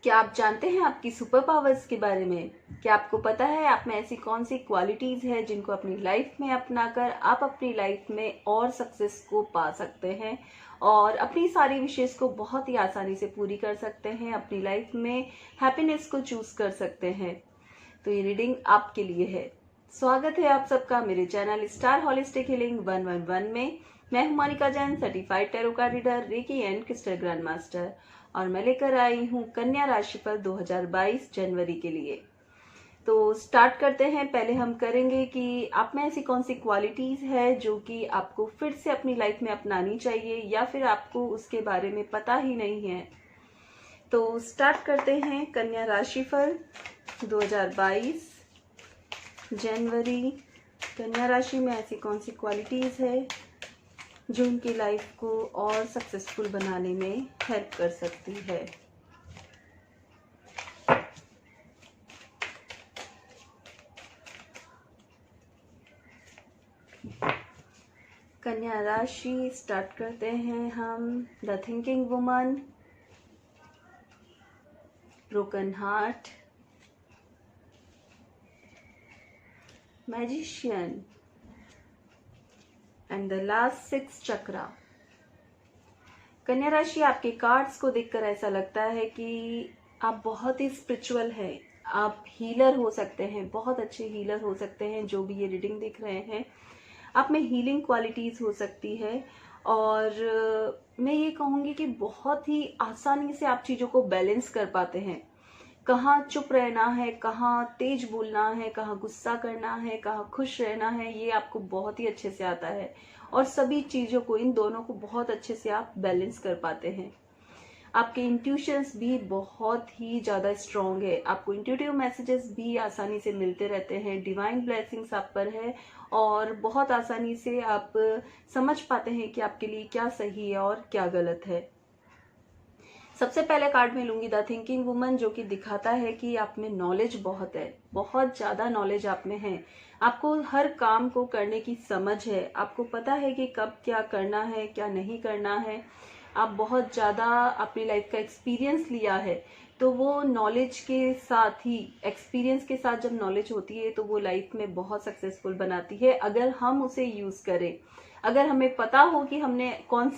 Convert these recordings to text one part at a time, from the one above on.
क्या आप जानते हैं आपकी सुपर पावर्स के बारे में? क्या आपको पता है आप में ऐसी कौन सी क्वालिटीज़ है जिनको अपनी लाइफ में अपनाकर आप अपनी लाइफ में और सक्सेस को पा सकते हैं और अपनी सारी विशेष को बहुत ही आसानी से पूरी कर सकते हैं, अपनी लाइफ में हैप्पीनेस को चूज कर सकते हैं? तो ये रीडिंग आपके लिए है। स्वागत है आप सबका मेरे चैनल स्टार होलिस्टिक हीलिंग 111 में। मैं हूं Monika Jain, certified tarot card reader, reiki and crystal grand master, और मैं लेकर आई हूं कन्या राशिफल 2022 जनवरी के लिए। तो स्टार्ट करते हैं। पहले हम करेंगे कि आप में ऐसी कौन सी क्वालिटीज है जो कि आपको फिर से अपनी लाइफ में अपनानी चाहिए या फिर आपको उसके बारे में पता ही नहीं है। तो स्टार्ट करते हैं कन्या राशिफल 2022 जनवरी। कन्या राशि में ऐसी कौन सी क्वालिटीज है जो उनकी लाइफ को और सक्सेसफुल बनाने में हेल्प कर सकती है। कन्या राशि स्टार्ट करते हैं हम। The thinking woman, broken heart, magician and the last 6 चक्रा। कन्या राशि, आपके कार्ड्स को देखकर ऐसा लगता है कि आप बहुत ही स्पिरिचुअल हैं। आप हीलर हो सकते हैं, बहुत अच्छे हीलर हो सकते हैं। जो भी ये रीडिंग देख रहे हैं, आप में हीलिंग क्वालिटीज हो सकती है। और मैं ये कहूँगी कि बहुत ही आसानी से आप चीज़ों को बैलेंस कर पाते हैं। कहाँ चुप रहना है, कहाँ तेज बोलना है, कहाँ गुस्सा करना है, कहाँ खुश रहना है, ये आपको बहुत ही अच्छे से आता है। और सभी चीज़ों को, इन दोनों को बहुत अच्छे से आप बैलेंस कर पाते हैं। आपके इंट्यूशंस भी बहुत ही ज़्यादा स्ट्रॉन्ग है। आपको इंट्यूटिव मैसेजेस भी आसानी से मिलते रहते हैं। डिवाइन ब्लेसिंग्स आप पर है और बहुत आसानी से आप समझ पाते हैं कि आपके लिए क्या सही है और क्या गलत है। सबसे पहले कार्ड में लूंगी द थिंकिंग वुमन, जो कि दिखाता है कि आप में नॉलेज बहुत है, बहुत ज्यादा नॉलेज आप में है। आपको हर काम को करने की समझ है। आपको पता है कि कब क्या करना है, क्या नहीं करना है। आप बहुत ज्यादा अपनी लाइफ का एक्सपीरियंस लिया है, तो वो नॉलेज के साथ ही, एक्सपीरियंस के साथ जब नॉलेज होती है तो वो लाइफ में बहुत सक्सेसफुल बनाती है, अगर हम उसे यूज करें। अगर हमें पता हो कि हमने कौन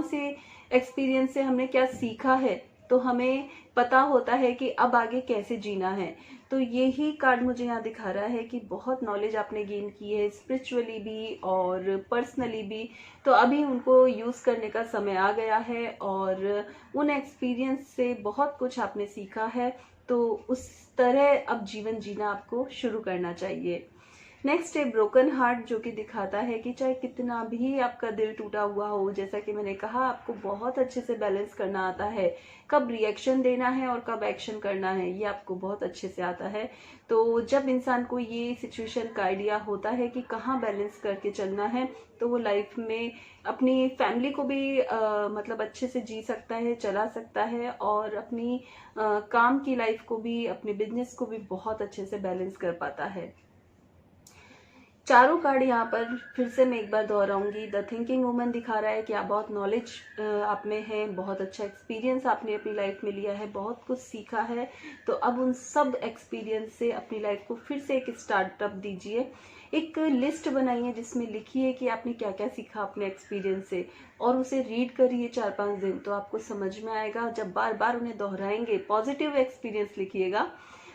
से एक्सपीरियंस से हमने क्या सीखा है, तो हमें पता होता है कि अब आगे कैसे जीना है। तो यही कार्ड मुझे यहाँ दिखा रहा है कि बहुत नॉलेज आपने गेन की है, स्पिरिचुअली भी और पर्सनली भी। तो अभी उनको यूज करने का समय आ गया है और उन एक्सपीरियंस से बहुत कुछ आपने सीखा है। तो उस तरह अब जीवन जीना आपको शुरू करना चाहिए। नेक्स्ट है ब्रोकन हार्ट, जो कि दिखाता है कि चाहे कितना भी आपका दिल टूटा हुआ हो, जैसा कि मैंने कहा, आपको बहुत अच्छे से बैलेंस करना आता है। कब रिएक्शन देना है और कब एक्शन करना है, ये आपको बहुत अच्छे से आता है। तो जब इंसान को ये सिचुएशन का आइडिया होता है कि कहाँ बैलेंस करके चलना है, तो वो लाइफ में अपनी फैमिली को भी मतलब अच्छे से जी सकता है, चला सकता है, और अपनी काम की लाइफ को भी, अपने बिजनेस को भी बहुत अच्छे से बैलेंस कर पाता है। चारों कार्ड यहाँ पर फिर से मैं एक बार दोहराऊंगी। द थिंकिंग वुमन दिखा रहा है कि आप बहुत नॉलेज आप में है, बहुत अच्छा एक्सपीरियंस आपने अपनी लाइफ में लिया है, बहुत कुछ सीखा है। तो अब उन सब एक्सपीरियंस से अपनी लाइफ को फिर से एक स्टार्टअप दीजिए। एक लिस्ट बनाइए जिसमें लिखिए कि आपने क्या क्या सीखा अपने एक्सपीरियंस से, और उसे रीड करिए 4-5 दिन, तो आपको समझ में आएगा। जब बार बार उन्हें दोहराएंगे, पॉजिटिव एक्सपीरियंस लिखिएगा,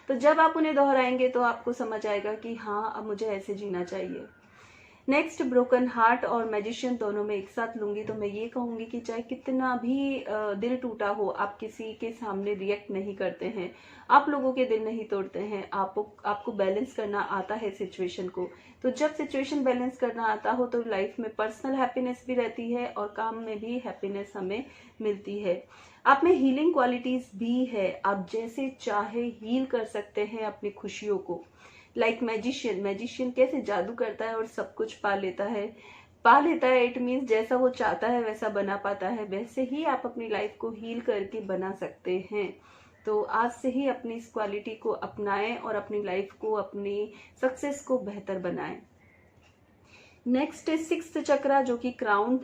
तो जब आप उन्हें दोहराएंगे तो आपको समझ आएगा कि हाँ, अब मुझे ऐसे जीना चाहिए। नेक्स्ट ब्रोकन हार्ट और मैजिशियन दोनों में एक साथ लूंगी, तो मैं ये कहूंगी कि चाहे कितना भी दिल टूटा हो, आप किसी के सामने रिएक्ट नहीं करते हैं, आप लोगों के दिल नहीं तोड़ते हैं। आपको बैलेंस करना आता है सिचुएशन को। तो जब सिचुएशन बैलेंस करना आता हो तो लाइफ में पर्सनल हैप्पीनेस भी रहती है और काम में भी हैप्पीनेस हमें मिलती है। आप में हीलिंग क्वालिटीज भी है। आप जैसे चाहे हील कर सकते हैं अपनी खुशियों को। लाइक मैजिशियन कैसे जादू करता है और सब कुछ पा लेता है। इट मीन्स जैसा वो चाहता है वैसा बना पाता है। वैसे ही आप अपनी लाइफ को हील करके बना सकते हैं। तो आज से ही अपनी इस क्वालिटी को अपनाएं और अपनी लाइफ को, अपनी सक्सेस को बेहतर बनाएं। नेक्स्ट है सिक्स्थ चक्रा, जो कि क्राउन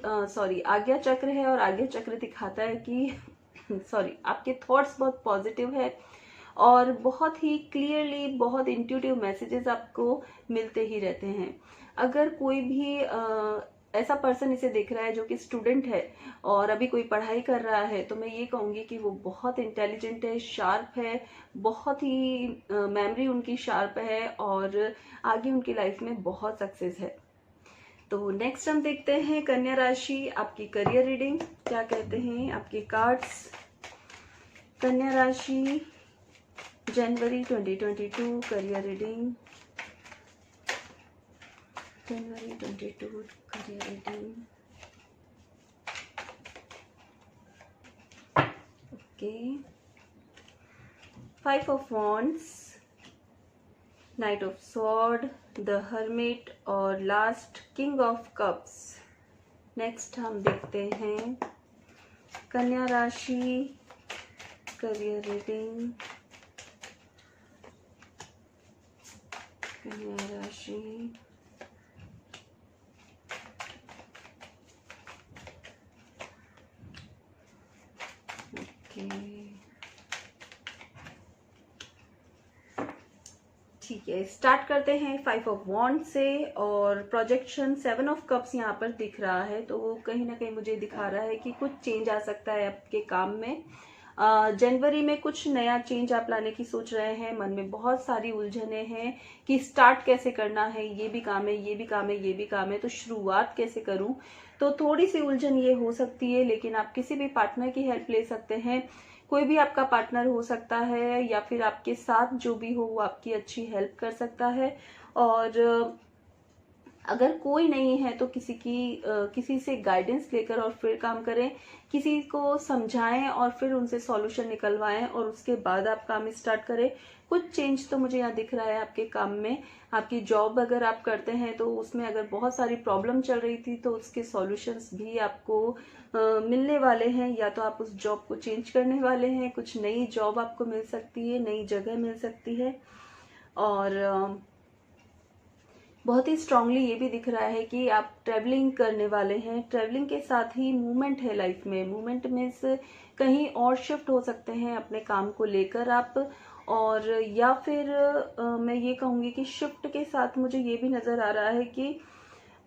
आज्ञा चक्र है। और आज्ञा चक्र दिखाता है कि आपके थॉट्स बहुत पॉजिटिव है और बहुत ही क्लियरली, बहुत इंट्यूटिव मैसेजेस आपको मिलते ही रहते हैं। अगर कोई भी ऐसा पर्सन इसे देख रहा है जो कि स्टूडेंट है और अभी कोई पढ़ाई कर रहा है, तो मैं ये कहूँगी कि वो बहुत इंटेलिजेंट है, शार्प है, बहुत ही मेमोरी उनकी शार्प है और आगे उनकी लाइफ में बहुत सक्सेस है। तो नेक्स्ट हम देखते हैं कन्या राशि, आपकी करियर रीडिंग क्या कहते हैं आपके कार्ड्स। कन्या राशि जनवरी 2022 करियर रीडिंग, जनवरी 22 career reading. Okay, 5 of wands, knight of sword, the hermit और last king of cups. Next हम देखते हैं कन्या राशि करियर रीडिंग, कन्या राशि ठीक है, स्टार्ट करते हैं 5 ऑफ वॉन्ड से। और प्रोजेक्शन 7 ऑफ कप्स यहाँ पर दिख रहा है, तो वो कहीं ना कहीं मुझे दिखा रहा है कि कुछ चेंज आ सकता है आपके काम में। जनवरी में कुछ नया चेंज आप लाने की सोच रहे हैं। मन में बहुत सारी उलझने हैं कि स्टार्ट कैसे करना है, ये भी काम है, ये भी काम है, ये भी काम है, तो शुरुआत कैसे करूं। तो थोड़ी सी उलझन ये हो सकती है, लेकिन आप किसी भी पार्टनर की हेल्प ले सकते हैं। कोई भी आपका पार्टनर हो सकता है या फिर आपके साथ जो भी हो वो आपकी अच्छी हेल्प कर सकता है। और अगर कोई नहीं है तो किसी से गाइडेंस लेकर और फिर काम करें, किसी को समझाएं और फिर उनसे सॉल्यूशन निकलवाएं और उसके बाद आप काम स्टार्ट करें। कुछ चेंज तो मुझे यहाँ दिख रहा है आपके काम में। आपकी जॉब अगर आप करते हैं तो उसमें अगर बहुत सारी प्रॉब्लम चल रही थी तो उसके सॉल्यूशंस भी आपको मिलने वाले हैं, या तो आप उस जॉब को चेंज करने वाले हैं, कुछ नई जॉब आपको मिल सकती है, नई जगह मिल सकती है। और बहुत ही स्ट्रांगली ये भी दिख रहा है कि आप ट्रैवलिंग करने वाले हैं। ट्रैवलिंग के साथ ही मूवमेंट है लाइफ में। मूवमेंट मीन्स कहीं और शिफ्ट हो सकते हैं अपने काम को लेकर आप, और या फिर मैं ये कहूँगी कि शिफ्ट के साथ मुझे ये भी नज़र आ रहा है कि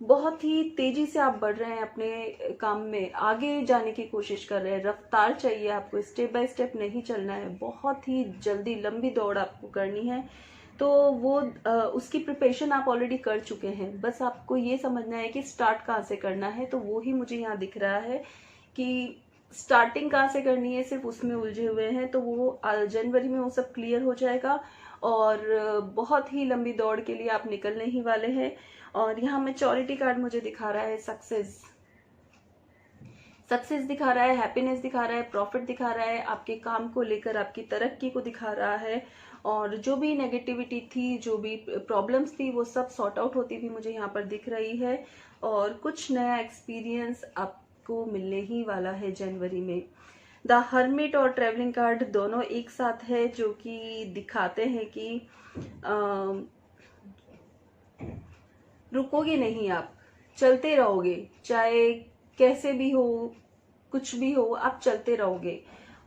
बहुत ही तेजी से आप बढ़ रहे हैं अपने काम में, आगे जाने की कोशिश कर रहे हैं। रफ्तार चाहिए आपको, स्टेप बाय स्टेप नहीं चलना है, बहुत ही जल्दी लंबी दौड़ आपको करनी है। तो वो उसकी प्रिपरेशन आप ऑलरेडी कर चुके हैं, बस आपको ये समझना है कि स्टार्ट कहाँ से करना है। तो वो ही मुझे यहाँ दिख रहा है कि स्टार्टिंग कहाँ से करनी है, सिर्फ उसमें उलझे हुए हैं। तो वो जनवरी में वो सब क्लियर हो जाएगा और बहुत ही लंबी दौड़ के लिए आप निकलने ही वाले हैं। और यहाँ मैच्योरिटी कार्ड मुझे दिखा रहा है सक्सेस दिखा रहा है, हैप्पीनेस दिखा रहा है, प्रॉफिट दिखा रहा है, आपके काम को लेकर आपकी तरक्की को दिखा रहा है। और जो भी नेगेटिविटी थी, जो भी प्रॉब्लम्स थी, वो सब सॉर्ट आउट होती हुई मुझे यहाँ पर दिख रही है। और कुछ नया एक्सपीरियंस आपको मिलने ही वाला है जनवरी में। द हर्मिट और ट्रेवलिंग कार्ड दोनों एक साथ है, जो कि दिखाते हैं कि रुकोगे नहीं, आप चलते रहोगे, चाहे कैसे भी हो, कुछ भी हो, आप चलते रहोगे।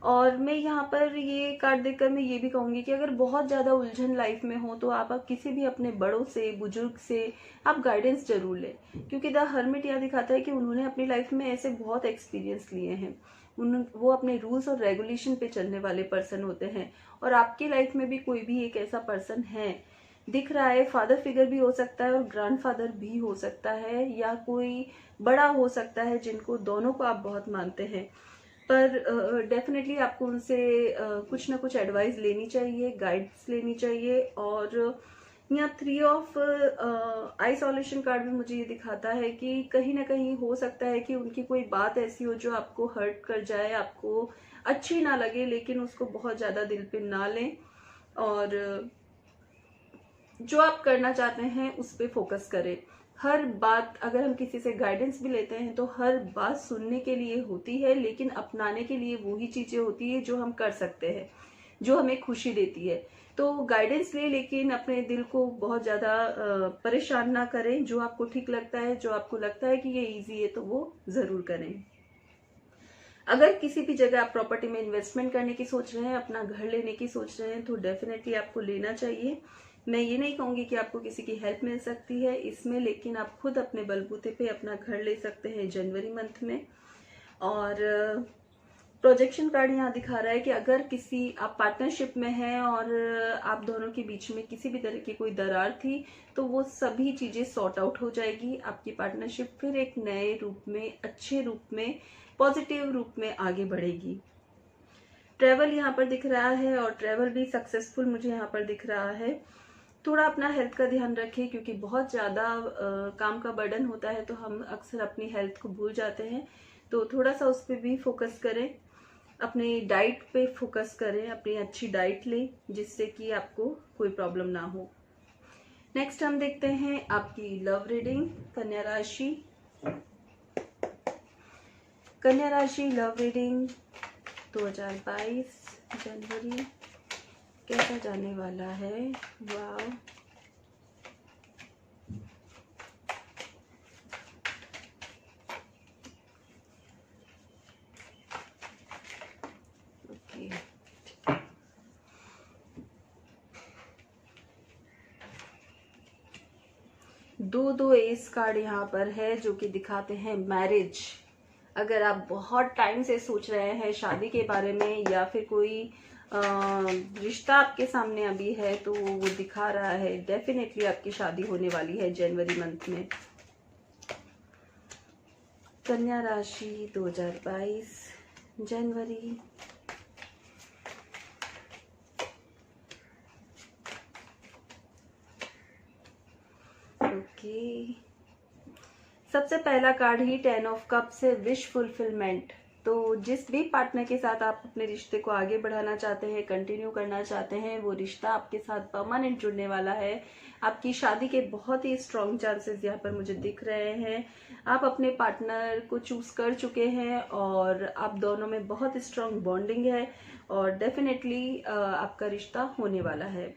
और मैं यहाँ पर ये कार्ड देखकर मैं ये भी कहूंगी कि अगर बहुत ज्यादा उलझन लाइफ में हो तो आप किसी भी अपने बड़ों से, बुजुर्ग से आप गाइडेंस जरूर लें, क्योंकि द हर्मिट यह दिखाता है कि उन्होंने अपनी लाइफ में ऐसे बहुत एक्सपीरियंस लिए हैं। वो अपने रूल्स और रेगुलेशन पे चलने वाले पर्सन होते हैं। और आपकी लाइफ में भी कोई भी एक ऐसा पर्सन है दिख रहा है। फादर फिगर भी हो सकता है और ग्रैंडफादर भी हो सकता है, या कोई बड़ा हो सकता है जिनको दोनों को आप बहुत मानते हैं। पर डेफिनेटली आपको उनसे कुछ ना कुछ एडवाइस लेनी चाहिए, गाइड्स लेनी चाहिए। और यहाँ 3 ऑफ आइसोलेशन कार्ड भी मुझे ये दिखाता है कि कहीं ना कहीं हो सकता है कि उनकी कोई बात ऐसी हो जो आपको हर्ट कर जाए, आपको अच्छी ना लगे, लेकिन उसको बहुत ज्यादा दिल पे ना लें। और जो आप करना चाहते हैं उस पर फोकस करें। हर बात, अगर हम किसी से गाइडेंस भी लेते हैं तो हर बात सुनने के लिए होती है, लेकिन अपनाने के लिए वो ही चीजें होती है जो हम कर सकते हैं, जो हमें खुशी देती है। तो गाइडेंस ले, लेकिन अपने दिल को बहुत ज़्यादा परेशान ना करें। जो आपको ठीक लगता है, जो आपको लगता है कि ये इजी है, तो वो ज़रूर करें। अगर किसी भी जगह आप प्रॉपर्टी में इन्वेस्टमेंट करने की सोच रहे हैं, अपना घर लेने की सोच रहे हैं, तो डेफिनेटली आपको लेना चाहिए। मैं ये नहीं कहूँगी कि आपको किसी की हेल्प मिल सकती है इसमें, लेकिन आप खुद अपने बलबूते पे अपना घर ले सकते हैं जनवरी मंथ में। और प्रोजेक्शन कार्ड यहाँ दिखा रहा है कि अगर किसी आप पार्टनरशिप में हैं और आप दोनों के बीच में किसी भी तरह की कोई दरार थी, तो वो सभी चीजें सॉर्ट आउट हो जाएगी। आपकी पार्टनरशिप फिर एक नए रूप में, अच्छे रूप में, पॉजिटिव रूप में आगे बढ़ेगी। ट्रैवल यहाँ पर दिख रहा है और ट्रैवल भी सक्सेसफुल मुझे यहाँ पर दिख रहा है। थोड़ा अपना हेल्थ का ध्यान रखें, क्योंकि बहुत ज़्यादा काम का बर्डन होता है तो हम अक्सर अपनी हेल्थ को भूल जाते हैं। तो थोड़ा सा उस पर भी फोकस करें, अपनी डाइट पे फोकस करें, अपनी अच्छी डाइट लें जिससे कि आपको कोई प्रॉब्लम ना हो। नेक्स्ट हम देखते हैं आपकी लव रीडिंग, कन्या राशि। कन्या राशि लव रीडिंग 2022 जनवरी कैसा जाने वाला है। वाव, ओके, दो एस कार्ड यहाँ पर है जो कि दिखाते हैं मैरिज। अगर आप बहुत टाइम से सोच रहे हैं शादी के बारे में, या फिर कोई रिश्ता आपके सामने अभी है, तो वो दिखा रहा है डेफिनेटली आपकी शादी होने वाली है जनवरी मंथ में। कन्या राशि 2022 जनवरी। ओके, सबसे पहला कार्ड ही 10 ऑफ कप्स है, विश फुलफिलमेंट। तो जिस भी पार्टनर के साथ आप अपने रिश्ते को आगे बढ़ाना चाहते हैं, कंटिन्यू करना चाहते हैं, वो रिश्ता आपके साथ परमानेंट जुड़ने वाला है। आपकी शादी के बहुत ही स्ट्रॉन्ग चांसेस यहाँ पर मुझे दिख रहे हैं। आप अपने पार्टनर को चूज कर चुके हैं और आप दोनों में बहुत स्ट्रॉन्ग बॉन्डिंग है और डेफिनेटली आपका रिश्ता होने वाला है।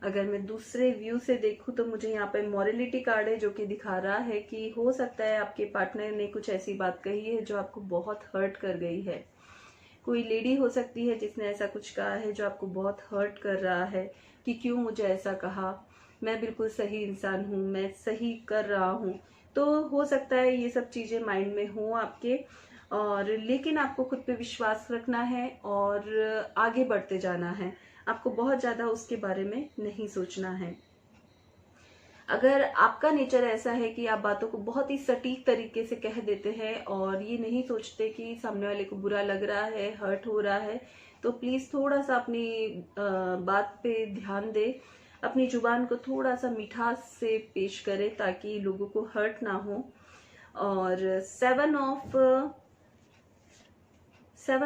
अगर मैं दूसरे व्यू से देखूं तो मुझे यहाँ पे मॉरलिटी कार्ड है जो कि दिखा रहा है कि हो सकता है आपके पार्टनर ने कुछ ऐसी बात कही है जो आपको बहुत हर्ट कर गई है। कोई लेडी हो सकती है जिसने ऐसा कुछ कहा है जो आपको बहुत हर्ट कर रहा है कि क्यों मुझे ऐसा कहा, मैं बिल्कुल सही इंसान हूँ, मैं सही कर रहा हूँ। तो हो सकता है ये सब चीजें माइंड में हो आपके, और लेकिन आपको खुद पे विश्वास रखना है और आगे बढ़ते जाना है। आपको बहुत ज्यादा उसके बारे में नहीं सोचना है। अगर आपका नेचर ऐसा है कि आप बातों को बहुत ही सटीक तरीके से कह देते हैं और ये नहीं सोचते कि सामने वाले को बुरा लग रहा है, हर्ट हो रहा है, तो प्लीज थोड़ा सा अपनी बात पे ध्यान दें। अपनी जुबान को थोड़ा सा मिठास से पेश करें ताकि लोगों को हर्ट ना हो। और सेवन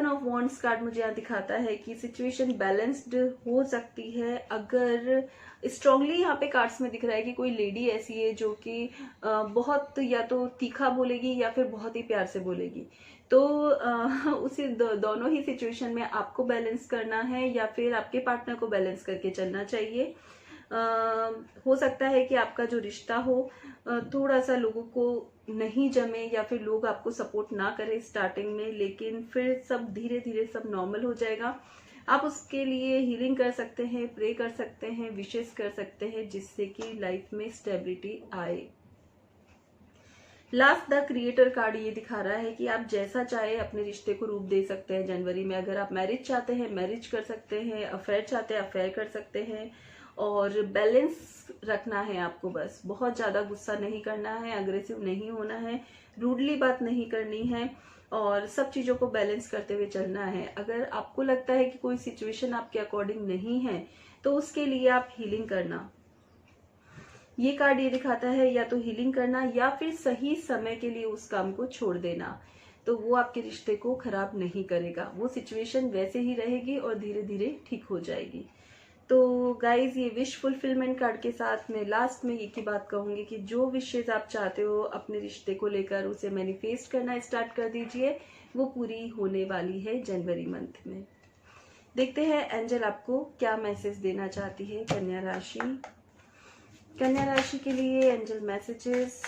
ऑफ वॉन्ड्स कार्ड मुझे यहाँ दिखाता है कि सिचुएशन बैलेंस्ड हो सकती है। अगर स्ट्रांगली यहाँ पे कार्ड्स में दिख रहा है कि कोई लेडी ऐसी है जो कि बहुत या तो तीखा बोलेगी या फिर बहुत ही प्यार से बोलेगी। तो उसी दोनों ही सिचुएशन में आपको बैलेंस करना है या फिर आपके पार्टनर को बैलेंस करके चलना चाहिए। हो सकता है कि आपका जो रिश्ता हो थोड़ा सा लोगों को नहीं जमे या फिर लोग आपको सपोर्ट ना करें स्टार्टिंग में, लेकिन फिर सब धीरे धीरे सब नॉर्मल हो जाएगा। आप उसके लिए हीलिंग कर सकते हैं, प्रे कर सकते हैं, विशेस कर सकते हैं जिससे कि लाइफ में स्टेबिलिटी आए। लास्ट द क्रिएटर कार्ड ये दिखा रहा है कि आप जैसा चाहे अपने रिश्ते को रूप दे सकते हैं जनवरी में। अगर आप मैरिज चाहते हैं मैरिज कर सकते हैं, अफेयर चाहते हैं अफेयर कर सकते हैं, और बैलेंस रखना है आपको। बस बहुत ज्यादा गुस्सा नहीं करना है, अग्रेसिव नहीं होना है, रूडली बात नहीं करनी है और सब चीजों को बैलेंस करते हुए चलना है। अगर आपको लगता है कि कोई सिचुएशन आपके अकॉर्डिंग नहीं है तो उसके लिए आप हीलिंग करना। ये कार्ड ये दिखाता है या तो हीलिंग करना या फिर सही समय के लिए उस काम को छोड़ देना, तो वो आपके रिश्ते को खराब नहीं करेगा। वो सिचुएशन वैसे ही रहेगी और धीरे धीरे ठीक हो जाएगी। तो गाइज, ये विश फुलफिलमेंट कार्ड के साथ मैं लास्ट में एक ही बात कहूंगी कि जो विशेष आप चाहते हो अपने रिश्ते को लेकर उसे मैनिफेस्ट करना स्टार्ट कर दीजिए, वो पूरी होने वाली है जनवरी मंथ में। देखते हैं एंजल आपको क्या मैसेज देना चाहती है कन्या राशि। कन्या राशि के लिए angel messages.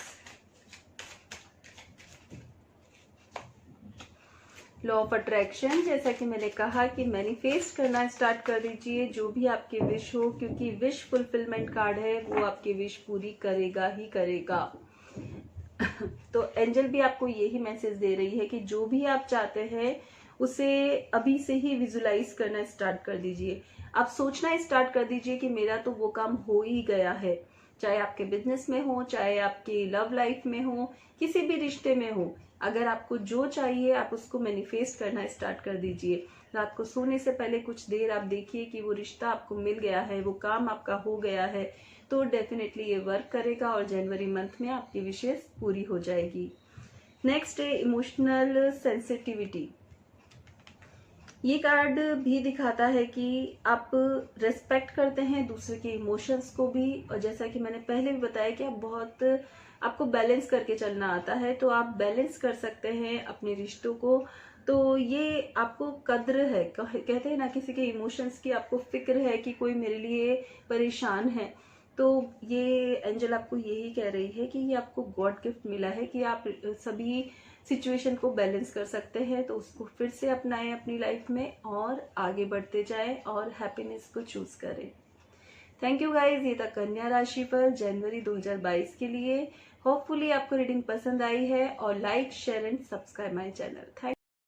Law of attraction, जैसा कि मैंने कहा कि मैनिफेस्ट करना स्टार्ट कर दीजिए जो भी आपके विश हो, क्योंकि विश फुलफिलमेंट कार्ड है, वो आपकी विश पूरी करेगा ही करेगा। तो एंजल भी आपको यही मैसेज दे रही है कि जो भी आप चाहते हैं उसे अभी से ही विजुलाइज करना स्टार्ट कर दीजिए। आप सोचना स्टार्ट कर दीजिए कि मेरा तो वो काम हो ही गया है, चाहे आपके बिजनेस में हो, चाहे आपके लव लाइफ में हो, किसी भी रिश्ते में हो। अगर आपको जो चाहिए आप उसको मैनिफेस्ट करना स्टार्ट कर दीजिए। रात को सोने से पहले कुछ देर आप देखिए कि वो रिश्ता आपको मिल गया है, वो काम आपका हो गया है, तो डेफिनेटली ये वर्क करेगा और जनवरी मंथ में आपकी विशेष पूरी हो जाएगी। नेक्स्ट है इमोशनल सेंसिटिविटी। ये कार्ड भी दिखाता है कि आप रेस्पेक्ट करते हैं दूसरे के इमोशंस को भी, और जैसा कि मैंने पहले भी बताया कि आपको बैलेंस करके चलना आता है, तो आप बैलेंस कर सकते हैं अपने रिश्तों को। तो ये आपको कद्र है, कहते हैं ना किसी के इमोशंस की आपको फिक्र है कि कोई मेरे लिए परेशान है। तो ये एंजल आपको यही कह रही है कि ये आपको गॉड गिफ्ट मिला है कि आप सभी सिचुएशन को बैलेंस कर सकते हैं, तो उसको फिर से अपनाएं अपनी लाइफ में और आगे बढ़ते जाएं और हैप्पीनेस को चूज करें। थैंक यू गाइज, ये था कन्या राशि पर जनवरी 2022 के लिए। होपफुली आपको रीडिंग पसंद आई है, और like share and subscribe my channel. Thank